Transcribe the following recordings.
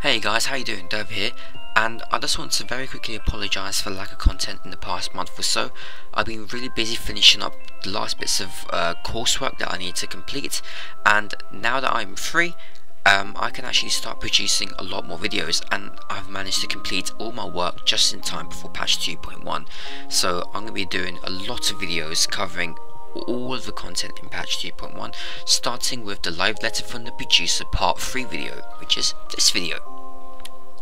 Hey guys, how you doing? Dove here, and I just want to very quickly apologise for lack of content in the past month or so. I've been really busy finishing up the last bits of coursework that I need to complete, and now that I'm free, I can actually start producing a lot more videos, and I've managed to complete all my work just in time before patch 2.1. So I'm going to be doing a lot of videos covering all of the content in patch 2.1, starting with the live letter from the producer part 3 video, which is this video.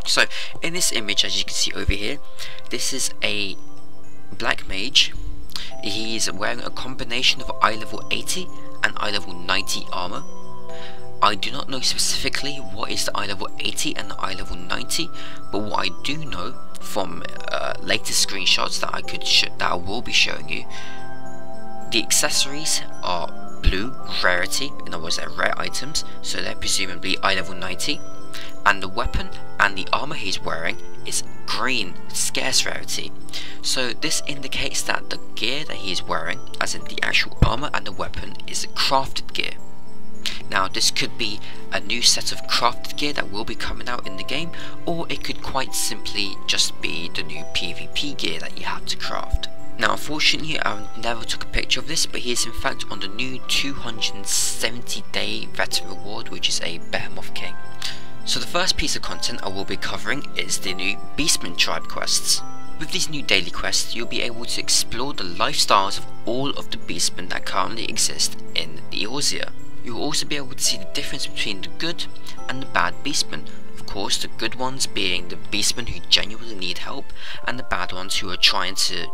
So in this image, as you can see over here, this is a black mage. He's wearing a combination of eye level 80 and eye level 90 armor. I do not know specifically what is the eye level 80 and the eye level 90, but what I do know from latest screenshots that I will be showing you, the accessories are blue rarity, in other words they're rare items, so they're presumably eye level 90, and the weapon and the armor he's wearing is green scarce rarity. So this indicates that the gear that he's wearing, as in the actual armor and the weapon, is crafted gear. Now this could be a new set of crafted gear that will be coming out in the game, or it could quite simply just be the new PvP gear that you have to craft. Now unfortunately I never took a picture of this, but he is in fact on the new 270 day veteran reward, which is a Behemoth King. So the first piece of content I will be covering is the new Beastman tribe quests. With these new daily quests, you'll be able to explore the lifestyles of all of the Beastmen that currently exist in the Eorzea. You will also be able to see the difference between the good and the bad Beastmen. Of course, the good ones being the Beastmen who genuinely need help, and the bad ones who are trying to,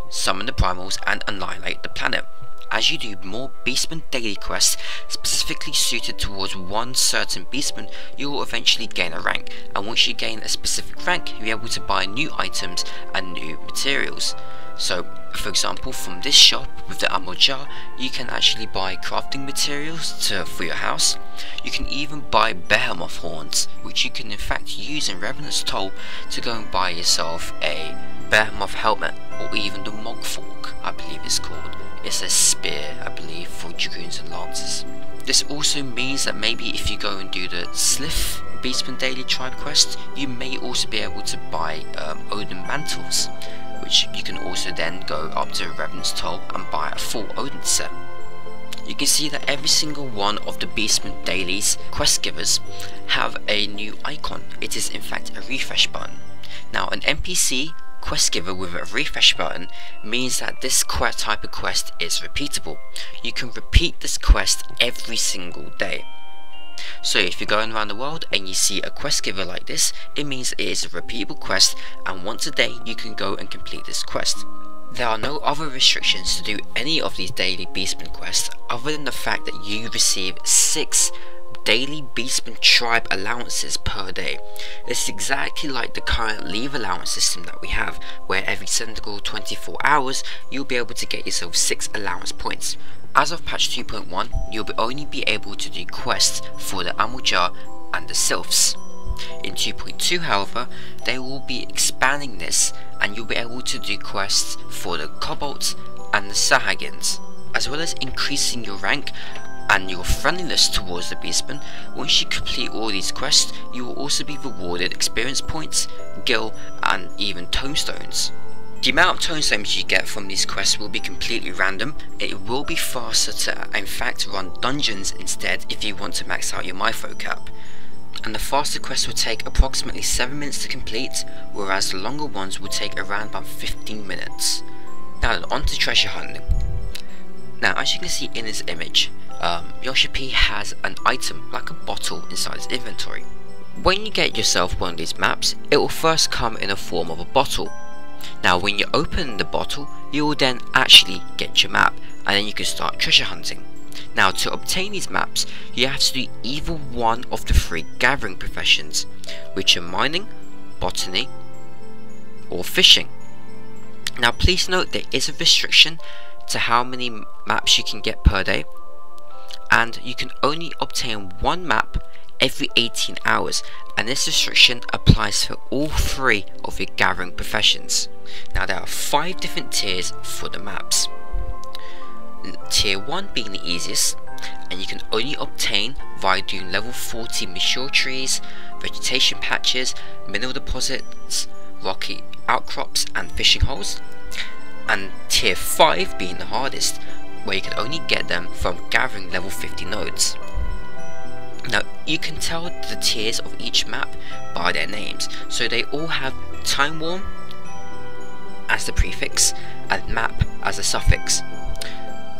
summon the primals and annihilate the planet. As you do more Beastman daily quests specifically suited towards one certain Beastman, you will eventually gain a rank, and once you gain a specific rank, you'll be able to buy new items and new materials. So, for example, from this shop with the ammo jar, you can actually buy crafting materials for your house. You can even buy behemoth horns, which you can in fact use in Revenant's Toll to go and buy yourself a behemoth helmet, or even the Mogfork, I believe it's called. It's a spear, I believe, for dragoons and lancers. This also means that maybe if you go and do the Slith Beastman Daily Tribe quest, you may also be able to buy Odin mantles, which you can also then go up to Revenant's Toll and buy a full Odin set. You can see that every single one of the Beastman Daily's quest givers have a new icon. It is in fact a refresh button. Now an NPC quest giver with a refresh button means that this type of quest is repeatable. You can repeat this quest every single day. So if you're going around the world and you see a quest giver like this, it means it is a repeatable quest, and once a day you can go and complete this quest. There are no other restrictions to do any of these daily Beastman quests other than the fact that you receive 6 daily Beastman tribe allowances per day. This is exactly like the current leave allowance system that we have, where every single 24 hours you'll be able to get yourself 6 allowance points. As of patch 2.1, you'll only be able to do quests for the ammo jar and the sylphs. In 2.2 however, they will be expanding this, and you'll be able to do quests for the kobolds and the sahagins, as well as increasing your rank and your friendliness towards the Beastmen. Once you complete all these quests, you will also be rewarded experience points, gil, and even tomestones. The amount of tomestones you get from these quests will be completely random. It will be faster to in fact run dungeons instead if you want to max out your myfo cap. And the faster quests will take approximately 7 minutes to complete, whereas the longer ones will take around about 15 minutes. Now on to treasure hunting. Now as you can see in this image, Yoshi P has an item like a bottle inside his inventory. When you get yourself one of these maps, it will first come in a form of a bottle. Now when you open the bottle, you will then actually get your map, and then you can start treasure hunting. Now to obtain these maps, you have to do either one of the 3 gathering professions, which are mining, botany, or fishing. Now please note there is a restriction to how many maps you can get per day, and you can only obtain 1 map every 18 hours, and this restriction applies for all 3 of your gathering professions. Now there are 5 different tiers for the maps. Tier 1 being the easiest, and you can only obtain via doing level 40 mature trees, vegetation patches, mineral deposits, rocky outcrops and fishing holes, and tier 5 being the hardest, where you can only get them from gathering level 50 nodes. Now you can tell the tiers of each map by their names, so they all have time worn as the prefix and map as a suffix.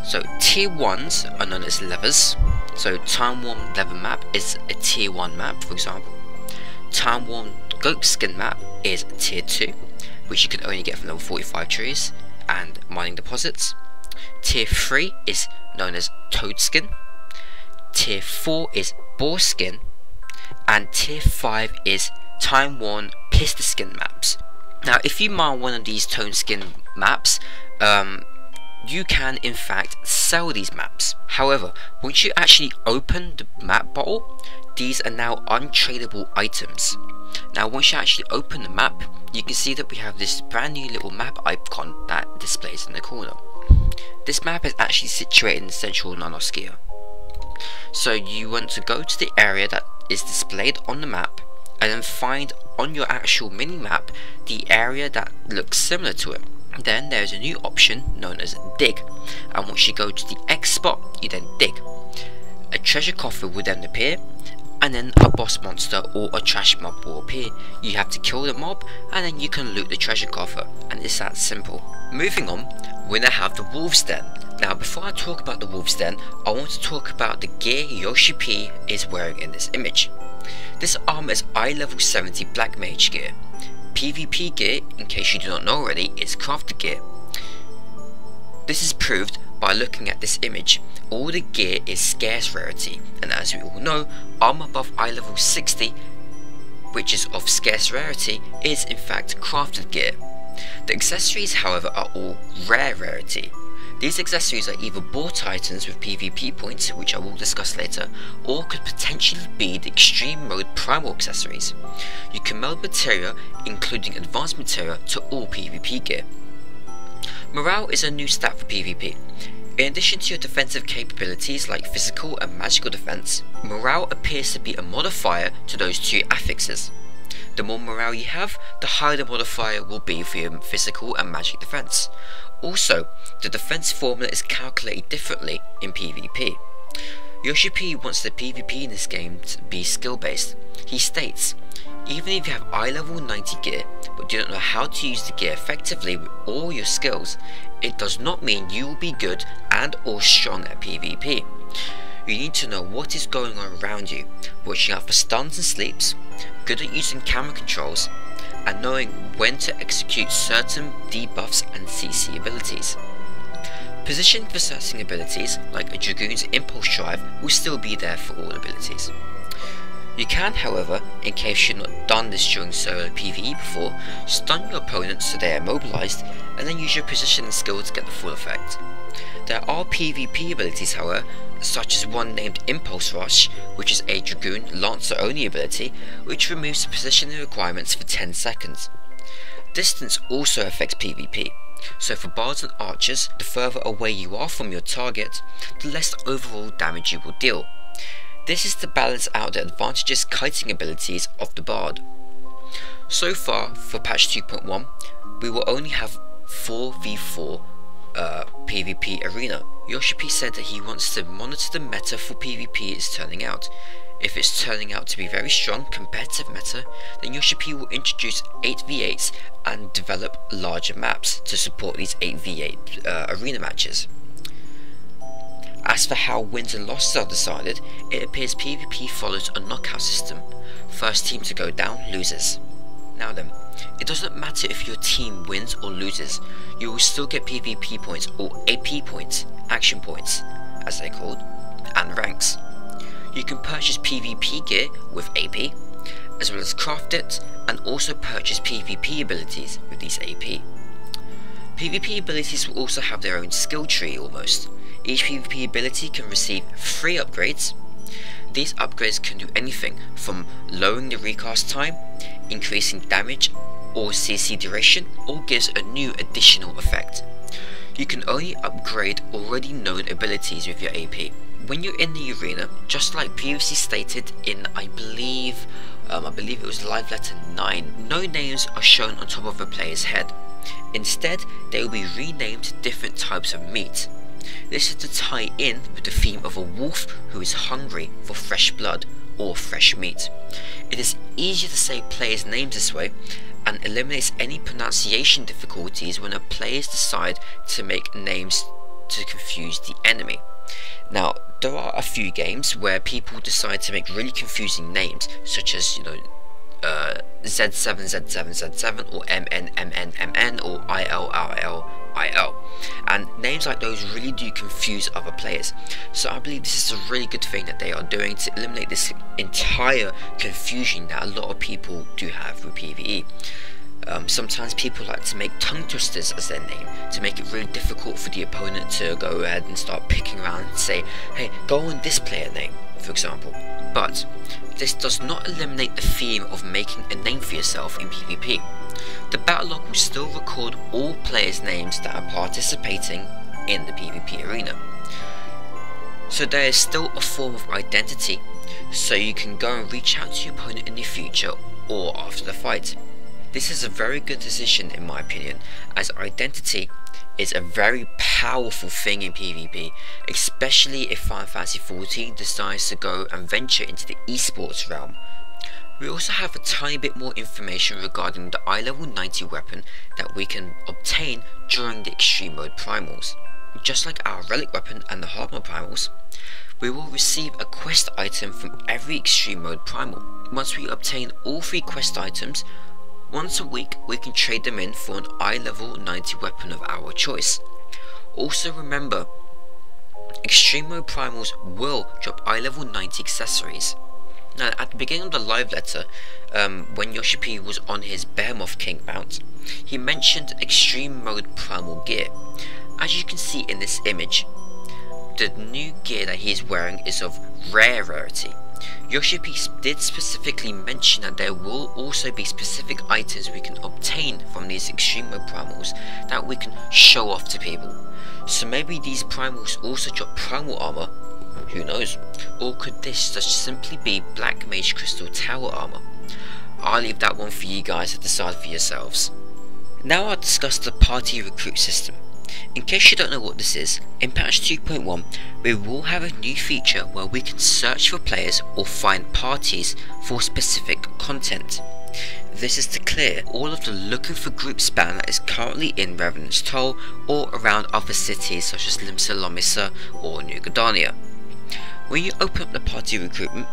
So tier 1s are known as levers, so time worn lever map is a tier 1 map, for example. Time worn goat skin map is tier 2, which you can only get from level 45 trees and mining deposits. Tier 3 is known as toad skin. Tier 4 is boar skin, and tier 5 is time worn pista skin maps. Now if you mine one of these toad skin maps, you can in fact sell these maps. However, once you actually open the map bottle, these are now untradeable items. Now once you actually open the map, you can see that we have this brand new little map icon that displays in the corner. This map is actually situated in central Nanoskia. So you want to go to the area that is displayed on the map and then find on your actual mini map the area that looks similar to it. Then there is a new option known as dig, and once you go to the X spot, you then dig. A treasure coffer will then appear, and then a boss monster or a trash mob will appear. You have to kill the mob and then you can loot the treasure coffer, and it's that simple. Moving on, we now have the Wolf's Den. Now before I talk about the Wolf's Den, I want to talk about the gear Yoshi P is wearing in this image. This armor is eye level 70 black mage gear. PvP gear, in case you do not know already, is crafted gear. This is proved by looking at this image. All the gear is scarce rarity, and as we all know, armor above eye level 60, which is of scarce rarity, is in fact crafted gear. The accessories, however, are all rare rarity. These accessories are either bought items with PvP points, which I will discuss later, or could potentially be the extreme mode primal accessories. You can meld materia, including advanced materia, to all PvP gear. Morale is a new stat for PvP. In addition to your defensive capabilities like physical and magical defense, morale appears to be a modifier to those two affixes. The more morale you have, the higher the modifier will be for your physical and magic defense. Also, the defense formula is calculated differently in PvP. Yoshi P wants the PvP in this game to be skill based. He states, even if you have eye level 90 gear but do not know how to use the gear effectively with all your skills, it does not mean you will be good and or strong at PvP. You need to know what is going on around you, watching out for stuns and sleeps, good at using camera controls, and knowing when to execute certain debuffs and CC abilities. Positioning for certain abilities, like a Dragoon's Impulse Drive, will still be there for all abilities. You can, however, in case you've not done this during solo PvE before, stun your opponents so they are immobilized, and then use your positioning skill to get the full effect. There are PvP abilities, however, such as one named Impulse Rush, which is a Dragoon Lancer only ability, which removes the positioning requirements for 10 seconds. Distance also affects PvP, so for bards and archers, the further away you are from your target, the less overall damage you will deal. This is to balance out the advantageous kiting abilities of the bard. So far, for patch 2.1, we will only have 4v4 PvP arena. Yoshi P said that he wants to monitor the meta for PvP is turning out. If it's turning out to be very strong competitive meta, then Yoshi P will introduce 8v8s and develop larger maps to support these 8v8 arena matches. As for how wins and losses are decided, it appears PvP follows a knockout system. First team to go down loses. Now then, it doesn't matter if your team wins or loses, you will still get PvP points or AP points, action points, as they're called, and ranks. You can purchase PvP gear with AP, as well as craft it, and also purchase PvP abilities with these AP. PvP abilities will also have their own skill tree almost. Each PvP ability can receive 3 upgrades. These upgrades can do anything from lowering the recast time, increasing damage or CC duration, or gives a new additional effect. You can only upgrade already known abilities with your AP. When you're in the arena, just like previously stated in I believe I believe it was live letter 9, no names are shown on top of a player's head. Instead, they will be renamed to different types of meat. This is to tie in with the theme of a wolf who is hungry for fresh blood or fresh meat. It is easier to say players' names this way and eliminates any pronunciation difficulties when the players decide to make names to confuse the enemy. Now, there are a few games where people decide to make really confusing names, such as, Z7Z7Z7 or MNMNMN or ILIL, and names like those really do confuse other players. So I believe this is a really good thing that they are doing to eliminate this entire confusion that a lot of people do have with PvE. Sometimes people like to make tongue twisters as their name to make it really difficult for the opponent to go ahead and start picking around and say, hey, go on this player name, for example. But this does not eliminate the theme of making a name for yourself in PvP. The battle log will still record all players' names that are participating in the PvP arena. So there is still a form of identity, so you can go and reach out to your opponent in the future or after the fight. This is a very good decision in my opinion, as identity is a very powerful thing in PvP, especially if Final Fantasy XIV decides to go and venture into the esports realm. We also have a tiny bit more information regarding the eye level 90 weapon that we can obtain during the extreme mode primals. Just like our relic weapon and the hard mode primals, we will receive a quest item from every extreme mode primal. Once we obtain all 3 quest items, once a week we can trade them in for an eye level 90 weapon of our choice. Also remember, extreme mode primals will drop eye level 90 accessories. Now at the beginning of the live letter, when Yoshi P was on his Behemoth King mount, he mentioned extreme mode primal gear. As you can see in this image, the new gear that he is wearing is of rare rarity. Yoshi P did specifically mention that there will also be specific items we can obtain from these extreme mode primals that we can show off to people. So maybe these primals also drop primal armor, who knows? Or could this just simply be Black Mage Crystal Tower armor? I'll leave that one for you guys to decide for yourselves. Now I'll discuss the party recruit system. In case you don't know what this is, in patch 2.1 we will have a new feature where we can search for players or find parties for specific content. This is to clear all of the looking for group spam that is currently in Revenant's Toll or around other cities such as Limsa Lomissa or New Gardania. When you open up the party recruitment,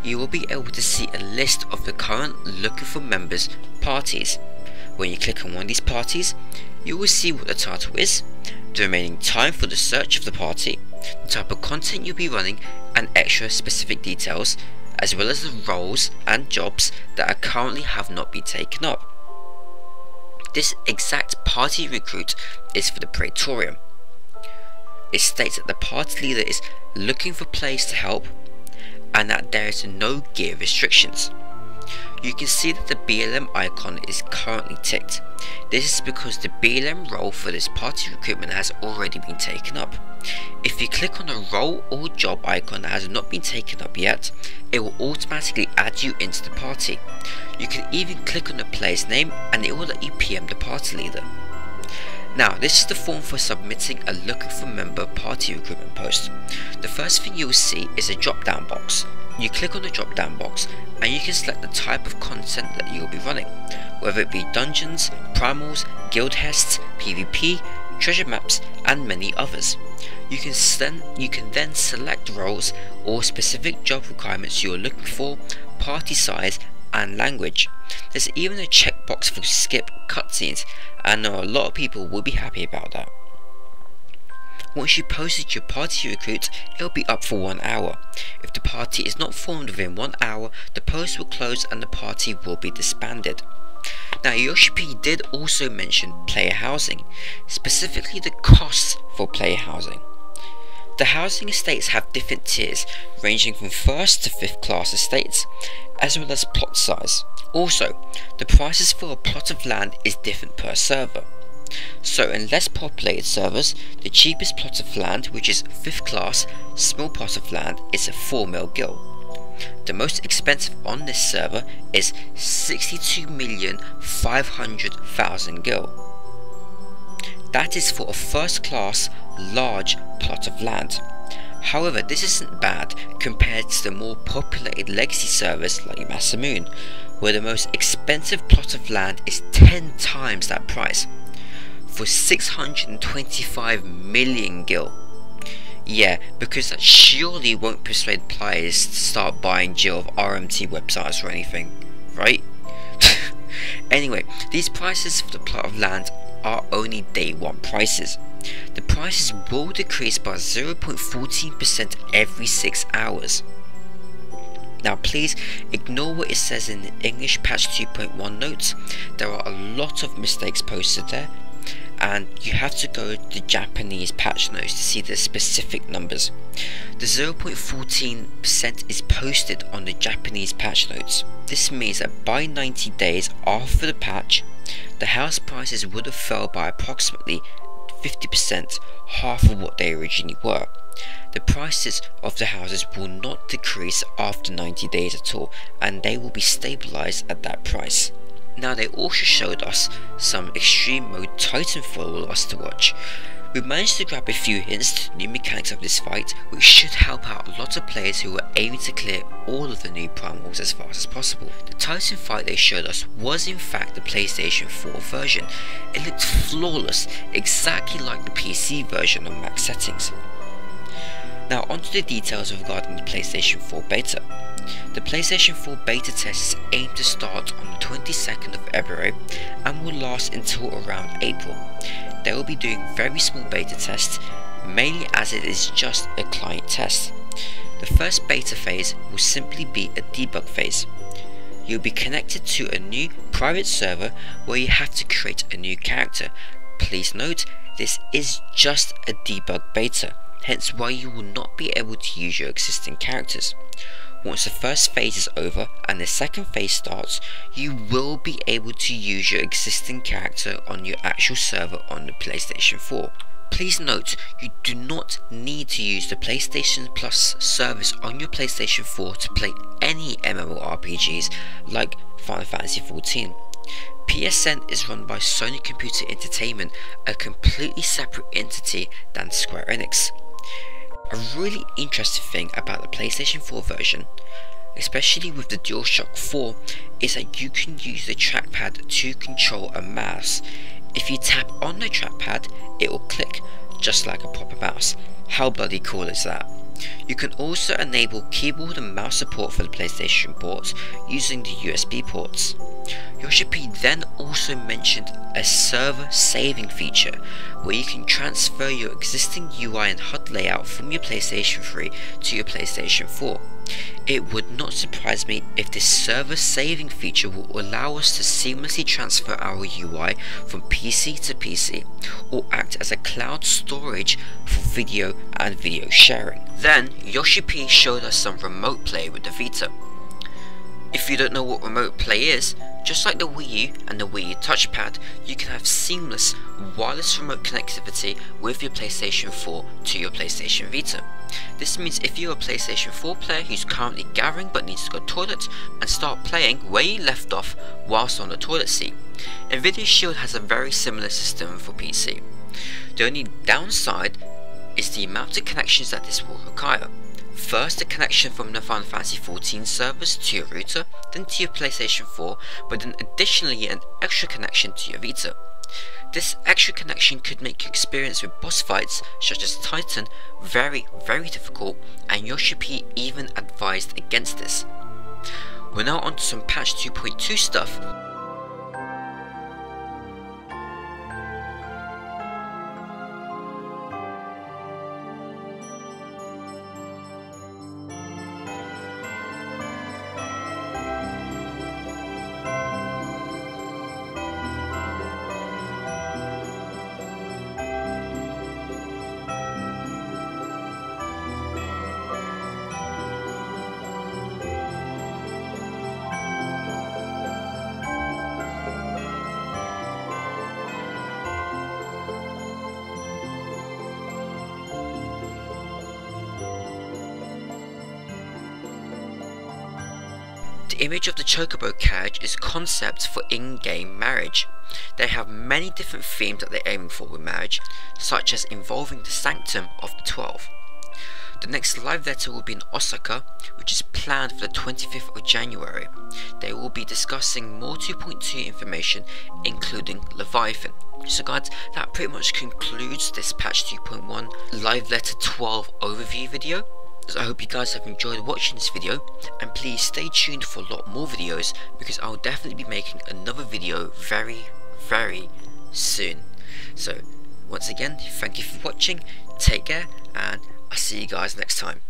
you will be able to see a list of the current looking for members parties. When you click on one of these parties, you will see what the title is, the remaining time for the search of the party, the type of content you'll be running, and extra specific details, as well as the roles and jobs that currently have not been taken up. This exact party recruit is for the Praetorium. It states that the party leader is looking for players to help and that there is no gear restrictions. You can see that the BLM icon is currently ticked. This is because the BLM role for this party recruitment has already been taken up. If you click on a role or job icon that has not been taken up yet, it will automatically add you into the party. You can even click on the player's name and it will let you PM the party leader. Now this is the form for submitting a looking for member party recruitment post. The first thing you will see is a drop down box. You click on the drop down box and you can select the type of content that you will be running, whether it be dungeons, primals, guild hests, PvP, treasure maps and many others. You can then select roles or specific job requirements you are looking for, party size and language. There's even a checkbox for skip cutscenes, and I know a lot of people will be happy about that. Once you posted your party recruit, it will be up for 1 hour. If the party is not formed within 1 hour, the post will close and the party will be disbanded. Now Yoshi P did also mention player housing, specifically the costs for player housing. The housing estates have different tiers, ranging from 1st to 5th class estates, as well as plot size. Also, the prices for a plot of land is different per server. So in less populated servers, the cheapest plot of land, which is 5th class small plot of land, is a 4 mil gil. The most expensive on this server is 62,500,000 gil. That is for a first class large plot of land. However, this isn't bad compared to the more populated legacy servers like Masamoon, where the most expensive plot of land is 10 times that price, for 625 million gil. Yeah, because that surely won't persuade players to start buying gil of RMT websites or anything, right? Anyway, these prices for the plot of land are only day one prices. The prices will decrease by 0.14% every 6 hours. Now please ignore what it says in the English patch 2.1 notes. There are a lot of mistakes posted there, and you have to go to the Japanese patch notes to see the specific numbers. The 0.14% is posted on the Japanese patch notes. This means that by 90 days after the patch, the house prices would have fell by approximately 50%, half of what they originally were. The prices of the houses will not decrease after 90 days at all, and they will be stabilized at that price. Now they also showed us some extreme mode Titanfall for all of us to watch. We managed to grab a few hints to the new mechanics of this fight, which should help out a lot of players who were aiming to clear all of the new primals as fast as possible. The Titan fight they showed us was in fact the PlayStation 4 version. It looked flawless, exactly like the PC version on max settings. Now onto the details regarding the PlayStation 4 beta. The PlayStation 4 beta tests aim to start on the 22nd of February and will last until around April. They will be doing very small beta tests, mainly as it is just a client test. The first beta phase will simply be a debug phase. You'll be connected to a new private server where you have to create a new character. Please note, this is just a debug beta, hence why you will not be able to use your existing characters. Once the first phase is over and the second phase starts, you will be able to use your existing character on your actual server on the PlayStation 4. Please note, you do not need to use the PlayStation Plus service on your PlayStation 4 to play any MMORPGs like Final Fantasy XIV. PSN is run by Sony Computer Entertainment, a completely separate entity than Square Enix. A really interesting thing about the PlayStation 4 version, especially with the DualShock 4, is that you can use the trackpad to control a mouse. If you tap on the trackpad, it will click, just like a proper mouse. How bloody cool is that? You can also enable keyboard and mouse support for the PlayStation ports using the USB ports. Yoshi P then also mentioned a server saving feature where you can transfer your existing UI and HUD layout from your PlayStation 3 to your PlayStation 4. It would not surprise me if this server saving feature will allow us to seamlessly transfer our UI from PC to PC, or act as a cloud storage for video and video sharing. Then Yoshi P showed us some remote play with the Vita. If you don't know what remote play is, just like the Wii U and the Wii U touchpad, you can have seamless wireless remote connectivity with your PlayStation 4 to your PlayStation Vita. This means if you're a PlayStation 4 player who's currently gathering but needs to go to the toilet, and start playing where you left off whilst on the toilet seat. Nvidia Shield has a very similar system for PC. The only downside is the amount of connections that this will require. First, a connection from the Final Fantasy XIV servers to your router, then to your PlayStation 4, but then additionally an extra connection to your Vita. This extra connection could make your experience with boss fights such as Titan very difficult, and Yoshi P even advised against this. We're now on to some patch 2.2 stuff. The image of the chocobo carriage is concept for in-game marriage. They have many different themes that they're aiming for with marriage, such as involving the sanctum of the 12. The next live letter will be in Osaka, which is planned for the 25th of January. They will be discussing more 2.2 information, including Leviathan. So guys, that pretty much concludes this patch 2.1 live letter 12 overview video. So I hope you guys have enjoyed watching this video, and please stay tuned for a lot more videos, because I'll definitely be making another video very soon. So once again, thank you for watching, take care, and I'll see you guys next time.